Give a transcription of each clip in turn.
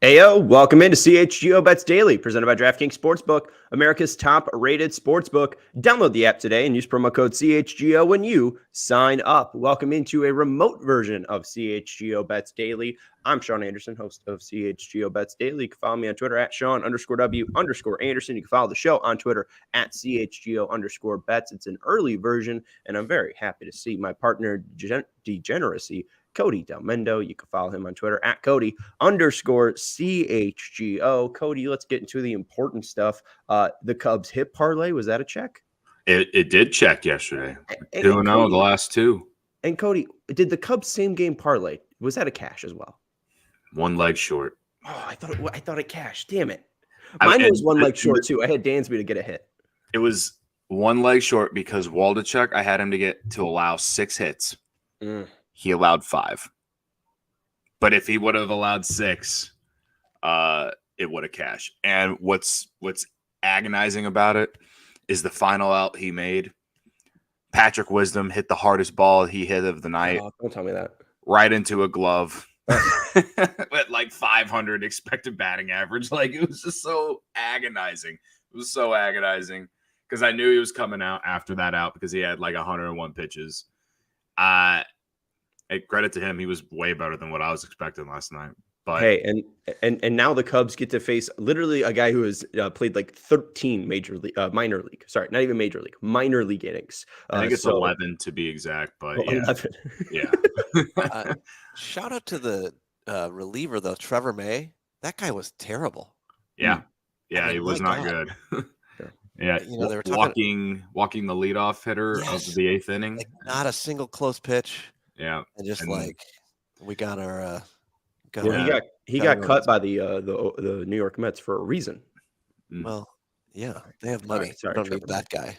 Heyo, welcome into CHGO Bets Daily, presented by DraftKings Sportsbook, America's top-rated sportsbook. Download the app today and use promo code CHGO when you sign up. Welcome into a remote version of CHGO Bets Daily. I'm Sean Anderson, host of CHGO Bets Daily. You can follow me on Twitter at Sean_W_Anderson. You can follow the show on Twitter at CHGO_Bets. It's an early version, and I'm very happy to see my partner, Degeneracy, Cody Delmendo. You can follow him on Twitter at Cody_CHGO. Cody, let's get into the important stuff. The Cubs hit parlay, was that a check? It did check yesterday. 2-0 the last two. And Cody, did the Cubs same game parlay, was that a cash as well? One leg short. Oh, I thought it cashed. Damn it. Mine was one leg short too. I had Dansby to get a hit. It was one leg short because Waldichuk, I had him to allow 6 hits. He allowed 5. But if he would have allowed 6, it would have cashed. And what's agonizing about it is the final out he made. Patrick Wisdom hit the hardest ball he hit of the night. Oh, don't tell me that. Right into a glove. With like 500 expected batting average. Like, it was just so agonizing. It was so agonizing because I knew he was coming out after that out because he had like 101 pitches. Credit to him, he was way better than what I was expecting last night. But hey, and now the Cubs get to face literally a guy who has played like 13 minor league. Sorry, not even major league, minor league innings. I think it's 11 to be exact, but yeah. 11. Yeah. Shout out to the reliever though, Trevor May. That guy was terrible. Yeah. Yeah, he was not good. Yeah, you know, they were talking, walking the leadoff hitter of the 8th inning. Like, not a single close pitch. Yeah, and just like we got our. He got cut by the New York Mets for a reason. Well, yeah, they have money. Sorry, don't need that guy.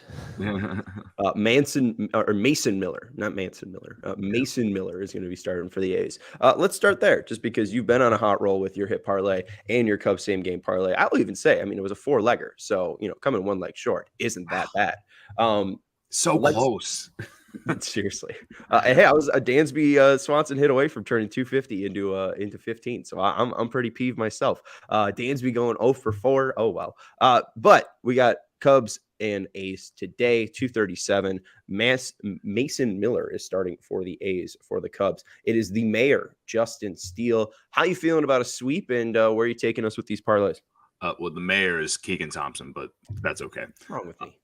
Mason Miller, not Manson Miller. Mason Miller is going to be starting for the A's. Let's start there, just because you've been on a hot roll with your hit parlay and your Cubs same game parlay. I will even say, I mean, it was a 4-legger, so coming one leg short isn't that bad. So close. Seriously. Hey, I was a Dansby Swanson hit away from turning 250 into 15. So I'm pretty peeved myself. Dansby going 0 for 4. Oh, well. But we got Cubs and A's today, 2:37. Mason Miller is starting for the A's for the Cubs. It is the mayor, Justin Steele. How you feeling about a sweep, and where are you taking us with these parlays? Well, the mayor is Keegan Thompson, but that's okay. What's wrong with me?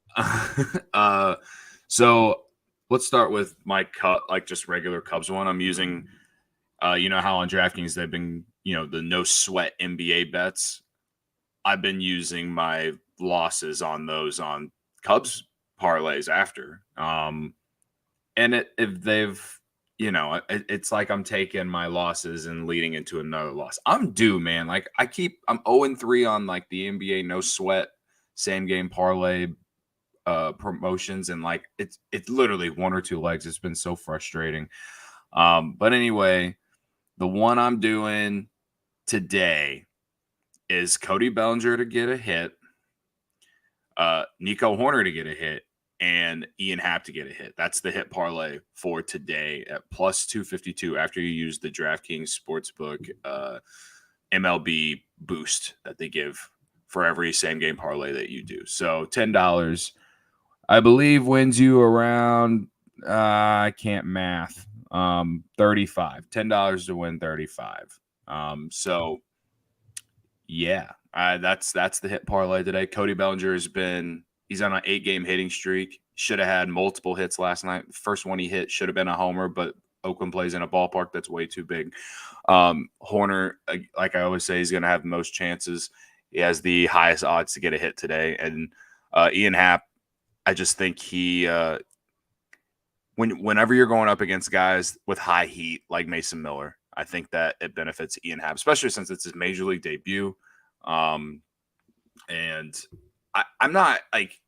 So let's start with my cut, like just regular Cubs one. I'm using, you know how on DraftKings they've been, the no sweat NBA bets. I've been using my losses on those on Cubs parlays after. And if they've, it's like I'm taking my losses and leading into another loss. I'm due, man. Like I'm 0-3 on like the NBA no sweat same game parlay promotions, and like it's literally 1 or 2 legs. It's been so frustrating. But anyway, the one I'm doing today is Cody Bellinger to get a hit, Nico Hoerner to get a hit, and Ian Happ to get a hit. That's the hit parlay for today at plus 252 after you use the DraftKings Sportsbook MLB boost that they give for every same game parlay that you do. So $10, I believe, wins you around, I can't math, 35. $10 to win 35. So yeah, that's the hit parlay today. Cody Bellinger he's on an 8-game hitting streak. Should have had multiple hits last night. The first one he hit should have been a homer, but Oakland plays in a ballpark that's way too big. Hoerner, like I always say, he's going to have the most chances. He has the highest odds to get a hit today. And Ian Happ, I just think whenever you're going up against guys with high heat like Mason Miller, I think that it benefits Ian Happ, especially since it's his major league debut. And I'm not like,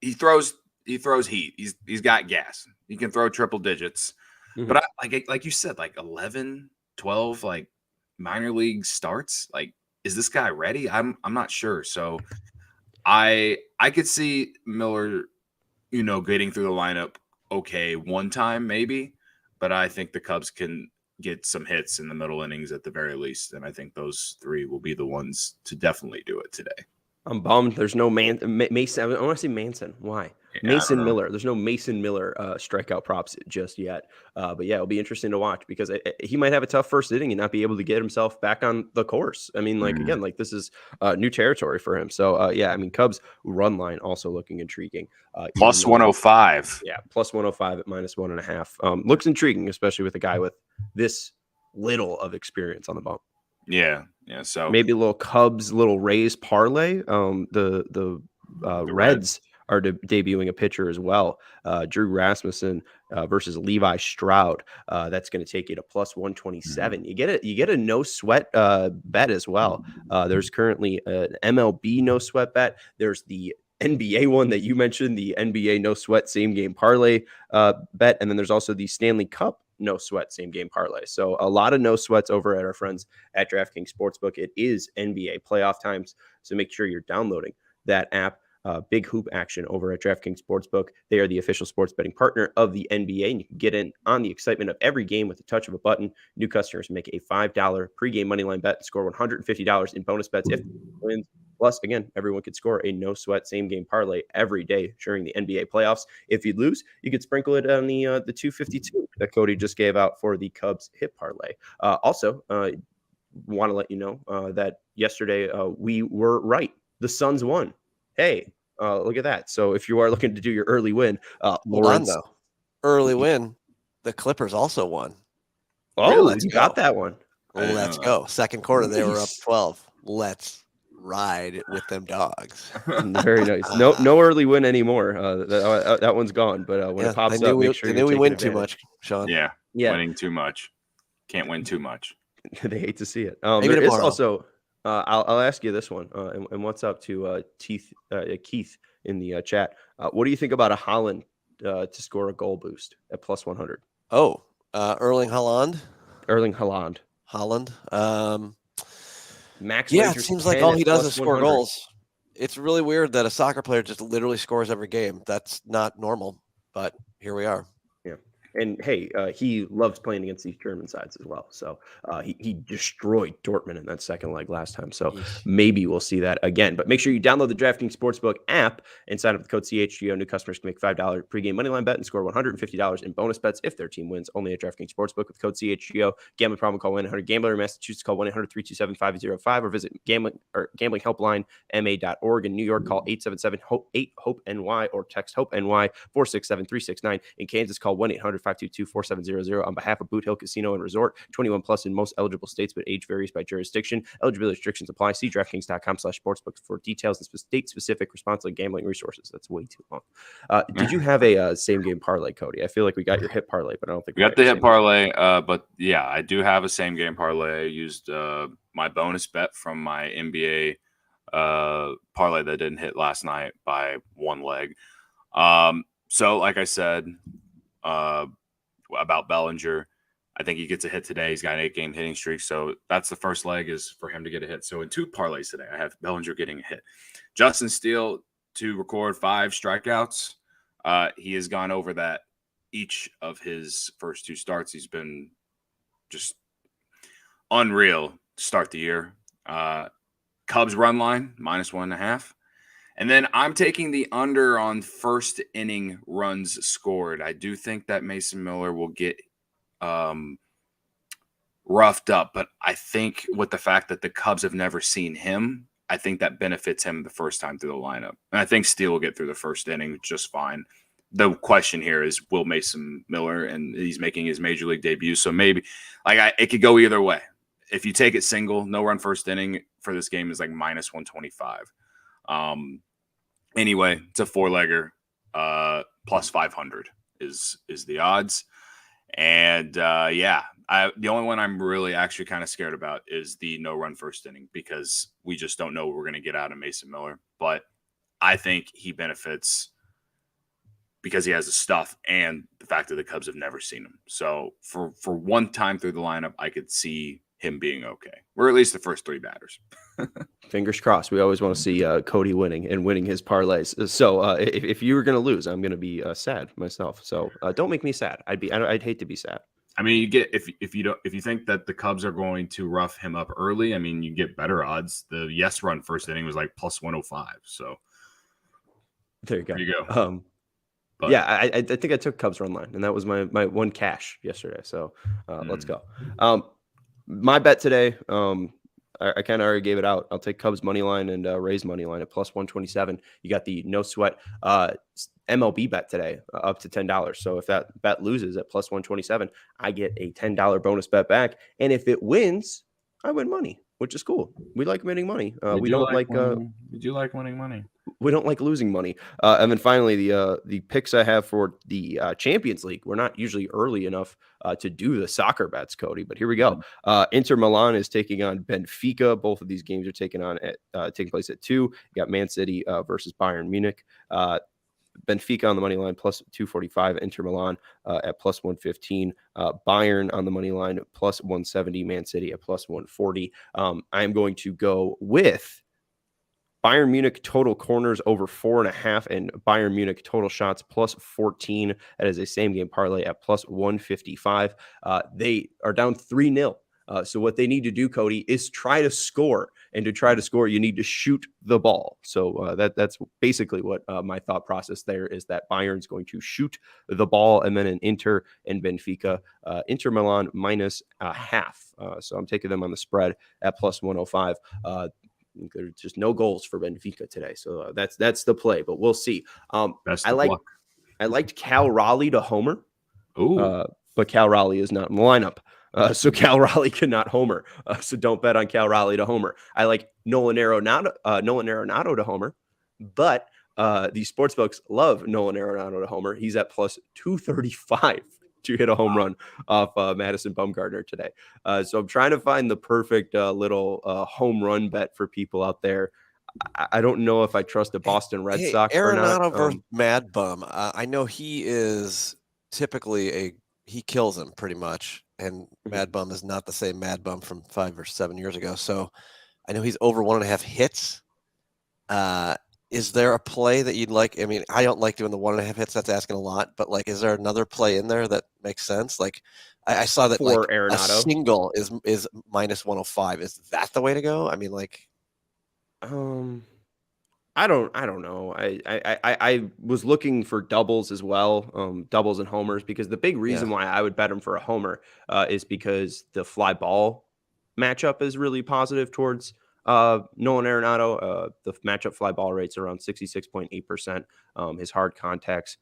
he throws heat. He's got gas. He can throw triple digits. Mm-hmm. But like you said, like 11, 12 like minor league starts. Like, is this guy ready? I'm not sure. So I could see Miller, getting through the lineup okay one time maybe, but I think the Cubs can get some hits in the middle innings at the very least. And I think those three will be the ones to definitely do it today. I'm bummed. There's no Mason. I want to say Manson. Why? Yeah, Mason Miller. There's no Mason Miller strikeout props just yet. But yeah, it'll be interesting to watch because he might have a tough first inning and not be able to get himself back on the course. I mean, like, again, like this is new territory for him. So yeah, I mean, Cubs run line also looking intriguing. Plus 105. Yeah, plus 105 at minus 1.5. Looks intriguing, especially with a guy with this little of experience on the bump. Yeah. So maybe a little Cubs, little Rays parlay. The Reds are debuting a pitcher as well. Drew Rasmussen versus Levi Stroud. That's going to take you to plus 127. You get a no sweat bet as well. There's currently an MLB no sweat bet. There's the NBA one that you mentioned, the NBA no sweat same game parlay bet, and then there's also the Stanley Cup no sweat same game parlay. So a lot of no sweats over at our friends at DraftKings Sportsbook. It is NBA playoff times, so make sure you're downloading that app. Big hoop action over at DraftKings Sportsbook. They are the official sports betting partner of the NBA, and you can get in on the excitement of every game with the touch of a button. New customers make a $5 pregame moneyline bet and score $150 in bonus bets if wins. Plus, again, everyone could score a no-sweat same-game parlay every day during the NBA playoffs. If you lose, you could sprinkle it on the 252 that Cody just gave out for the Cubs hit parlay. Also, want to let you know that yesterday we were right. The Suns won. Hey, look at that. So if you are looking to do your early win, Lawrence. Hold on, though. Early win. The Clippers also won. Oh, really? You got that one. Let's go. Second quarter, they were up 12. Let's ride with them dogs. Very nice. No early win anymore. That one's gone. But when it pops up, make sure we win too much, Sean. Yeah, winning too much. Can't win too much. They hate to see it. There is also. I'll ask you this one. And what's up to Keith in the chat? What do you think about a Holland to score a goal boost at plus 100? Oh, Erling Haaland. Holland. Max. Yeah, it seems like all he does is score goals. It's really weird that a soccer player just literally scores every game. That's not normal, but here we are. Yeah. And hey, he loves playing against these German sides as well. So he destroyed Dortmund in that second leg last time. So maybe we'll see that again. But make sure you download the DraftKings Sportsbook app and sign up with the code CHGO. New customers can make $5 pregame moneyline bet and score $150 in bonus bets if their team wins. Only at DraftKings Sportsbook with code CHGO. Gambling problem, call 1-800-GAMBLER. Massachusetts, call 1-800-327-5005 or visit gamblinghelpline.ma.org. In New York, call 877-8-HOPE-NY or text HOPE-NY 467-369. In Kansas, call 1-800-522-4700. On behalf of Boot Hill Casino and Resort, 21 plus in most eligible states, but age varies by jurisdiction. Eligibility restrictions apply. See DraftKings.com/sportsbook for details and state-specific responsible gambling resources. That's way too long. Did you have a same-game parlay, Cody? I feel like we got your hit parlay, but I don't think we got the hit parlay. But yeah, I do have a same-game parlay. I used my bonus bet from my NBA parlay that didn't hit last night by one leg. So like I said, about Bellinger, I think he gets a hit today. He's got an 8-game hitting streak, so that's the first leg is for him to get a hit. So in two parlays today, I have Bellinger getting a hit. Justin Steele to record 5 strikeouts. He has gone over that each of his first 2 starts. He's been just unreal to start the year. Cubs run line -1.5. And then I'm taking the under on first inning runs scored. I do think that Mason Miller will get roughed up, but I think with the fact that the Cubs have never seen him, I think that benefits him the first time through the lineup. And I think Steele will get through the first inning just fine. The question here is, will Mason Miller, and he's making his major league debut, so maybe it could go either way. If you take it single, no run first inning for this game is like -125. Anyway, it's a 4-legger, plus 500 is the odds. And the only one I'm really actually kind of scared about is the no run first inning, because we just don't know what we're going to get out of Mason Miller. But I think he benefits because he has the stuff and the fact that the Cubs have never seen him. So for one time through the lineup, I could see him being okay, or at least the first 3 batters. Fingers crossed. We always want to see Cody winning his parlays. So if you were going to lose, I'm going to be sad myself. So don't make me sad. I'd hate to be sad. I mean, you get if you think that the Cubs are going to rough him up early, I mean, you get better odds. The yes run first inning was like plus 105. So there you go. There you go. But yeah, I think I took Cubs run line, and that was my one cash yesterday. So let's go. My bet today, I kind of already gave it out. I'll take Cubs money line and Rays money line at plus 127. You got the no sweat MLB bet today up to $10. So if that bet loses at plus 127, I get a $10 bonus bet back. And if it wins, I win money, which is cool. We like winning money. We don't like Did you like winning money? We don't like losing money. And then finally, the picks I have for the Champions League. We're not usually early enough to do the soccer bets, Cody, but here we go. Inter Milan is taking on Benfica. Both of these games are taking place at 2. You got Man City versus Bayern Munich. Benfica on the money line plus 245. Inter Milan at plus 115. Bayern on the money line plus 170. Man City at plus 140. I'm going to go with Bayern Munich total corners over 4.5 and Bayern Munich total shots plus 14. That is a same game parlay at plus 155. They are down 3-0. So what they need to do, Cody, is try to score. And to try to score, you need to shoot the ball. So that's basically what my thought process there is, that Bayern's going to shoot the ball, and then an Inter and Benfica. Inter Milan minus a half. So I'm taking them on the spread at plus 105. There's just no goals for Benfica today, so that's the play. But we'll see. I liked Cal Raleigh to homer. But Cal Raleigh is not in the lineup, so Cal Raleigh cannot homer. So don't bet on Cal Raleigh to homer. I like Nolan Arenado to homer, but the sports books love Nolan Arenado to homer. He's at plus 235. To hit a home run off Madison Bumgarner today. So I'm trying to find the perfect little home run bet for people out there. I don't know if I trust the Boston Red Sox or not. Arenado versus Mad Bum. I know he is typically he kills him pretty much. And Mad Bum is not the same Mad Bum from 5 or 7 years ago. So I know he's over 1.5 hits. Is there a play that you'd like? I mean, I don't like doing the 1.5 hits. That's asking a lot. But like, is there another play in there that makes sense? Like, I saw that for like Arenado, a single is minus 105. Is that the way to go? I mean, like, I don't know. I was looking for doubles as well, doubles and homers, because the big reason why I would bet him for a homer is because the fly ball matchup is really positive towards Nolan Arenado. The matchup fly ball rates are around 66.8%. His hard contacts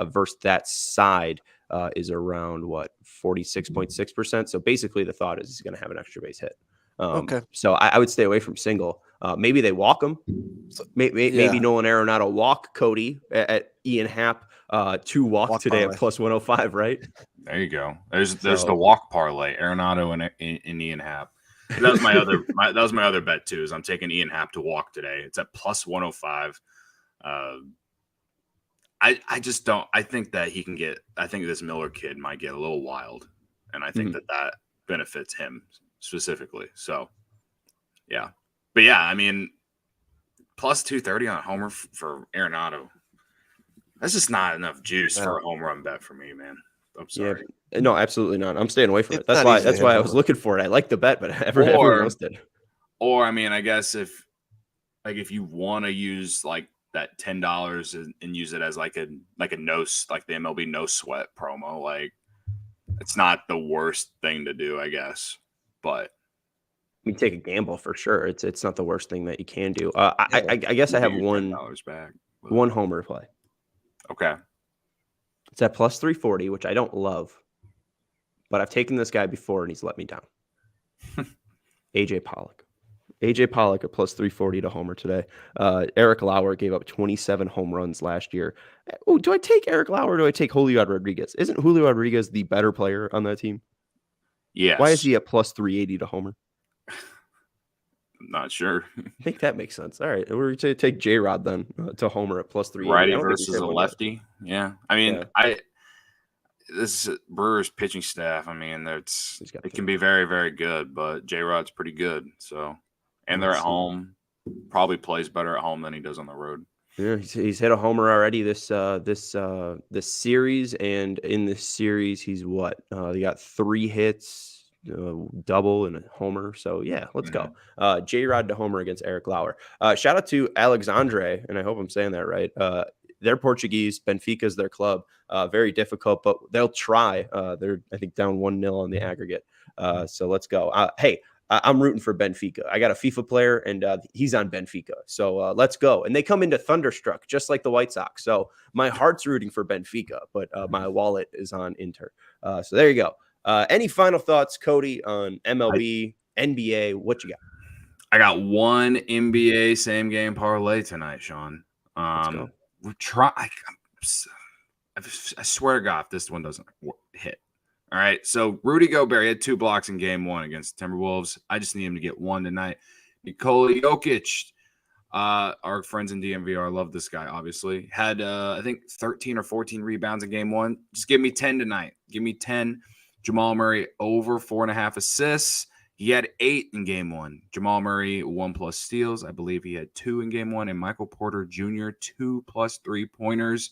versus that side is around 46.6%. So basically the thought is he's going to have an extra base hit. Okay. So I would stay away from single. Maybe they walk him. Maybe Nolan Arenado walk Cody at Ian Happ to walk today parlay at plus 105, right? There you go. There's the walk parlay, Arenado and Ian Happ. That was my other that was my other bet too. Is I'm taking Ian Happ to walk today. It's at plus 105. I just don't. I think that he can get. I think this Miller kid might get a little wild, and I think that benefits him specifically. So, yeah. But yeah, I mean, plus 230 on a homer for Arenado. That's just not enough juice for a home run bet for me, man. I'm sorry. Yeah, no, absolutely not. I'm staying away from it. That's why I was looking for it. I like the bet, but everyone else did. Or I mean, I guess if you want to use like that $10 and use it as like the MLB no sweat promo, like it's not the worst thing to do, I guess. But we take a gamble for sure. It's not the worst thing that you can do. I guess I have one homer play. Okay. It's at plus 340, which I don't love, but I've taken this guy before and he's let me down. AJ Pollock at plus 340 to homer today. Eric Lauer gave up 27 home runs last year. Oh, do I take Eric Lauer or do I take Julio Rodriguez? Isn't Julio Rodriguez the better player on that team? Yes. Why is he at plus 380 to homer? I'm not sure. I think that makes sense. All right. We're going to take J-Rod then to homer at plus 380. Righty versus a lefty. Yeah. I mean, this is Brewers pitching staff. I mean, it can be very, very good, but J-Rod's pretty good. So, and they're at home. Probably plays better at home than he does on the road. Yeah, he's hit a homer already this series, and in this series he's what? He got 3 hits, double and a homer. So yeah, let's go. J-Rod to homer against Eric Lauer. Shout out to Alexandre, and I hope I'm saying that right. They're Portuguese. Benfica's their club. Very difficult, but they'll try. They're I think down 1-0 on the aggregate. So let's go. Hey, I'm rooting for Benfica. I got a FIFA player, and he's on Benfica. So let's go. And they come into thunderstruck, just like the White Sox. So my heart's rooting for Benfica, but my wallet is on Inter. So there you go. Any final thoughts, Cody, on MLB, NBA? What you got? I got one NBA same game parlay tonight, Sean. Let's go. We're trying. I swear to God, if this one doesn't hit. All right, so Rudy Gobert, he had 2 blocks in game 1 against the Timberwolves. I just need him to get 1 tonight. Nikola Jokic, our friends in DMVR, love this guy, obviously. Had, I think, 13 or 14 rebounds in game 1. Just give me 10 tonight. Give me 10. Jamal Murray over 4.5 assists. He had 8 in game 1. Jamal Murray, 1+ steals. I believe he had 2 in game 1. And Michael Porter Jr., 2+ 3-pointers.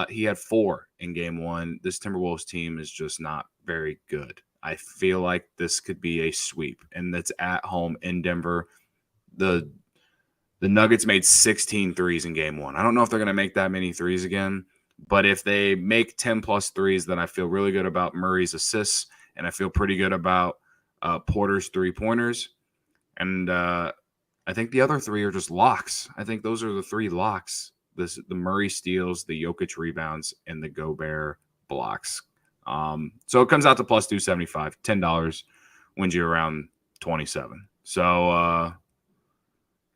He had 4 in game 1. This Timberwolves team is just not very good. I feel like this could be a sweep, and that's at home in Denver. The Nuggets made 16 threes in game 1. I don't know if they're going to make that many threes again, but if they make 10+ threes, then I feel really good about Murray's assists, and I feel pretty good about Porter's 3-pointers. And I think the other 3 are just locks. I think those are the 3 locks. The Murray steals, the Jokic rebounds, and the Gobert blocks. So it comes out to plus 275. $10 wins you around 27. So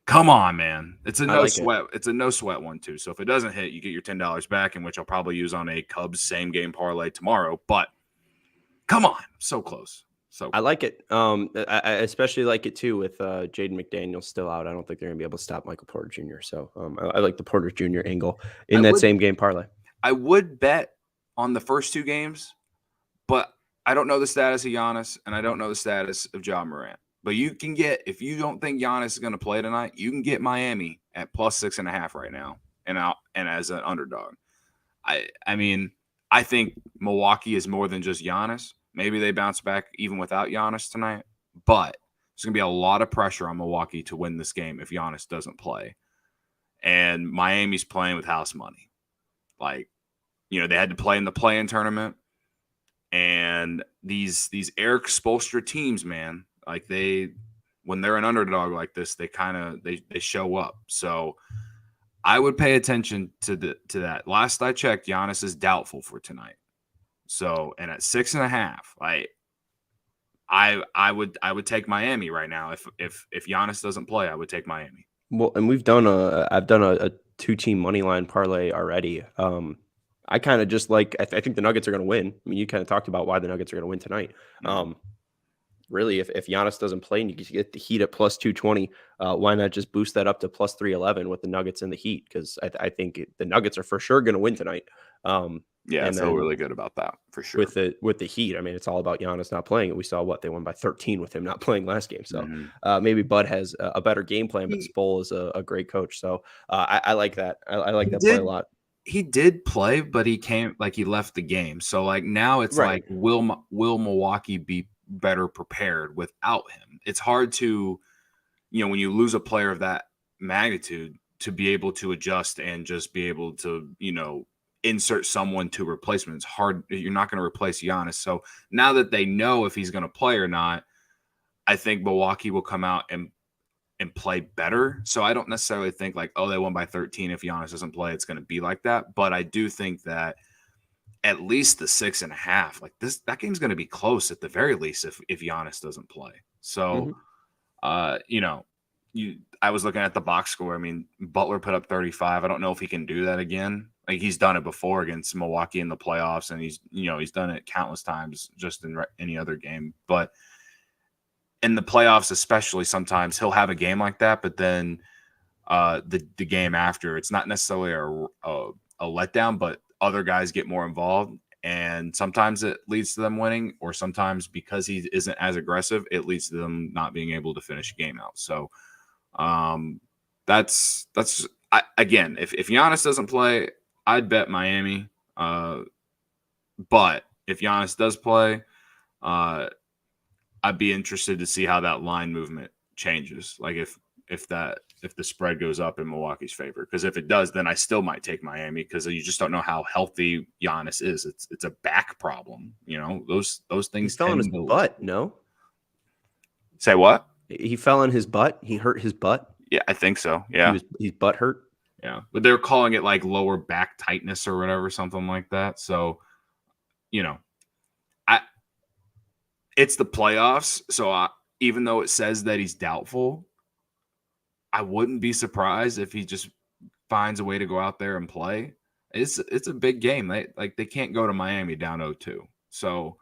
come on, man. It's a no sweat. It's a no sweat one too. So if it doesn't hit, you get your $10 back, in which I'll probably use on a Cubs same game parlay tomorrow. But come on, so close. So I like it. I especially like it too with Jaden McDaniel still out. I don't think they're gonna be able to stop Michael Porter Jr. So I like the Porter Jr. angle in that same game parlay. I would bet on the first 2 games, but I don't know the status of Giannis and I don't know the status of Ja Morant. But you can get, if you don't think Giannis is going to play tonight, you can get Miami at plus 6.5 right now, and as an underdog. I mean, I think Milwaukee is more than just Giannis. Maybe they bounce back even without Giannis tonight, but there's going to be a lot of pressure on Milwaukee to win this game if Giannis doesn't play. And Miami's playing with house money. Like, you know, they had to play in the play-in tournament. And these Eric Spoelstra teams, man, like when they're an underdog like this, they show up. So I would pay attention to that. Last I checked, Giannis is doubtful for tonight. So, and at 6.5, I would take Miami right now. If Giannis doesn't play, I would take Miami. Well, and I've done a 2-team money line parlay already. I kind of just like, I think the Nuggets are going to win. I mean, you kind of talked about why the Nuggets are going to win tonight. Mm-hmm. Really, if Giannis doesn't play and you get the Heat at plus 220, why not just boost that up to plus 311 with the Nuggets and the Heat? Because I think the Nuggets are for sure going to win tonight. Yeah, I feel really good about that for sure. With the Heat, I mean, it's all about Giannis not playing. We saw they won by 13 with him not playing last game. So maybe Bud has a better game plan, but Sproul is a great coach. So I like that. I like that play a lot. He did play, but he left the game. So now it's right. Will Milwaukee be better prepared without him? It's hard to, when you lose a player of that magnitude, to be able to adjust and just be able to, insert someone to replacement. It's hard. You're not going to replace Giannis. So now that they know if he's going to play or not, I think Milwaukee will come out and play better. So I don't necessarily think they won by 13. If Giannis doesn't play, it's going to be like that. But I do think that at least the 6.5, that game's going to be close at the very least if Giannis doesn't play. So, I was looking at the box score. I mean, Butler put up 35. I don't know if he can do that again. He's done it before against Milwaukee in the playoffs, and he's done it countless times just in any other game. But in the playoffs, especially, sometimes he'll have a game like that, but then the game after, it's not necessarily a letdown, but other guys get more involved, and sometimes it leads to them winning, or sometimes because he isn't as aggressive, it leads to them not being able to finish a game out. So, Again, if Giannis doesn't play, I'd bet Miami. But if Giannis does play, I'd be interested to see how that line movement changes. Like if the spread goes up in Milwaukee's favor, because if it does, then I still might take Miami because you just don't know how healthy Giannis is. It's a back problem, those things. He fell on his butt. No, say what? He fell on his butt. He hurt his butt. Yeah, I think so. Yeah, he's butt hurt. Yeah, but they're calling it like lower back tightness or whatever, something like that. So, it's the playoffs. So even though it says that he's doubtful, I wouldn't be surprised if he just finds a way to go out there and play. It's a big game. They can't go to Miami down 0-2. So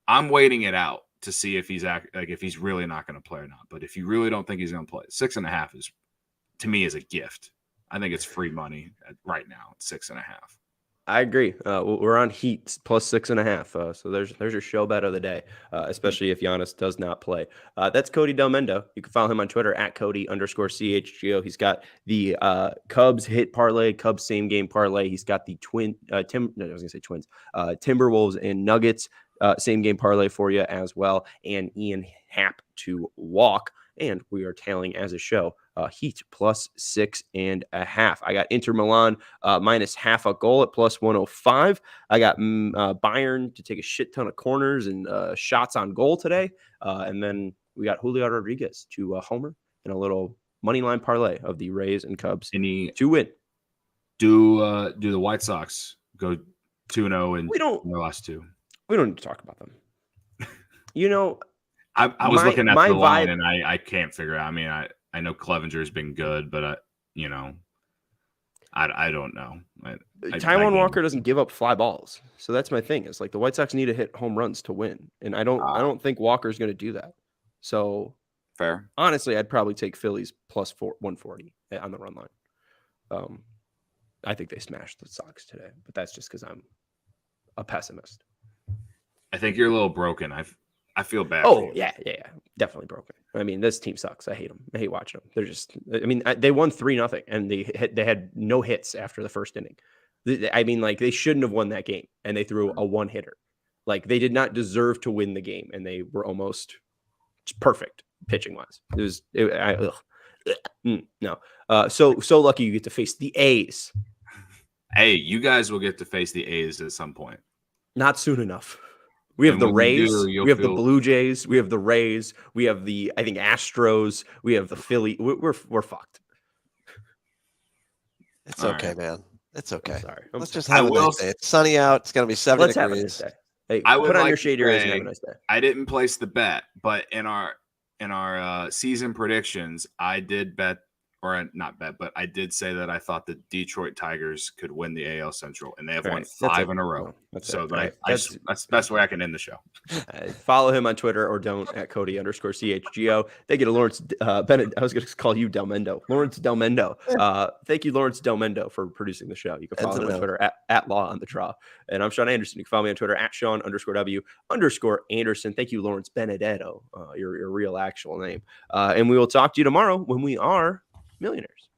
I'm waiting it out to see if if he's really not going to play or not. But if you really don't think he's going to play, 6.5 is, to me, is a gift. I think it's free money right now. It's 6.5. I agree. We're on Heat plus 6.5. So there's your show bet of the day, especially if Giannis does not play. That's Cody Delmendo. You can follow him on Twitter at Cody_CHGO. He's got the Cubs hit parlay, Cubs same game parlay. He's got the Timberwolves and Nuggets same game parlay for you as well. And Ian Happ to walk. And we are tailing as a show. Heat plus 6.5. I got Inter Milan minus half a goal at plus 105. I got Bayern to take a shit ton of corners and shots on goal today. And then we got Julio Rodriguez to homer and a little money line parlay of the Rays and Cubs to win. Do the White Sox go 2-0 in their last two? We don't need to talk about them. I was looking at the line and I can't figure out. I mean, I know Clevinger has been good, but I don't know. Taijuan Walker doesn't give up fly balls, so that's my thing. Is like the White Sox need to hit home runs to win, and I don't think Walker's going to do that. So fair. Honestly, I'd probably take Phillies plus 140 on the run line. I think they smashed the Sox today, but that's just because I'm a pessimist. I think you're a little broken. I feel bad. Oh, yeah. Definitely broken. I mean, this team sucks. I hate them. I hate watching them. They're just, they won 3-0 and they had no hits after the first inning. They shouldn't have won that game and they threw a one hitter. Like they did not deserve to win the game and they were almost perfect pitching wise. No. So lucky you get to face the A's. Hey, you guys will get to face the A's at some point. Not soon enough. We have the Rays, we have the Blue Jays, we have the Rays, we have the, I think, Astros, we have the Philly. We're fucked. It's okay, man. It's okay. I'm sorry. Let's just have a nice day. It's sunny out. It's going to be 7 degrees. Have a nice day. Hey, put on your shade ears and have a nice day. I didn't place the bet, but in our season predictions, I did bet, or not bet, but I did say that I thought the Detroit Tigers could win the AL Central, and they have won 5 in a row. That's the best way I can end the show. Follow him on Twitter or don't at Cody_CHGO. Thank you to Lawrence Bennett. I was going to call you Delmendo. Lawrence Delmendo. Thank you, Lawrence Delmendo, for producing the show. You can follow him on Twitter at Law on the Draw. And I'm Sean Anderson. You can follow me on Twitter at Sean_W_Anderson. Thank you, Lawrence Benedetto, your real actual name. And we will talk to you tomorrow when we are millionaires.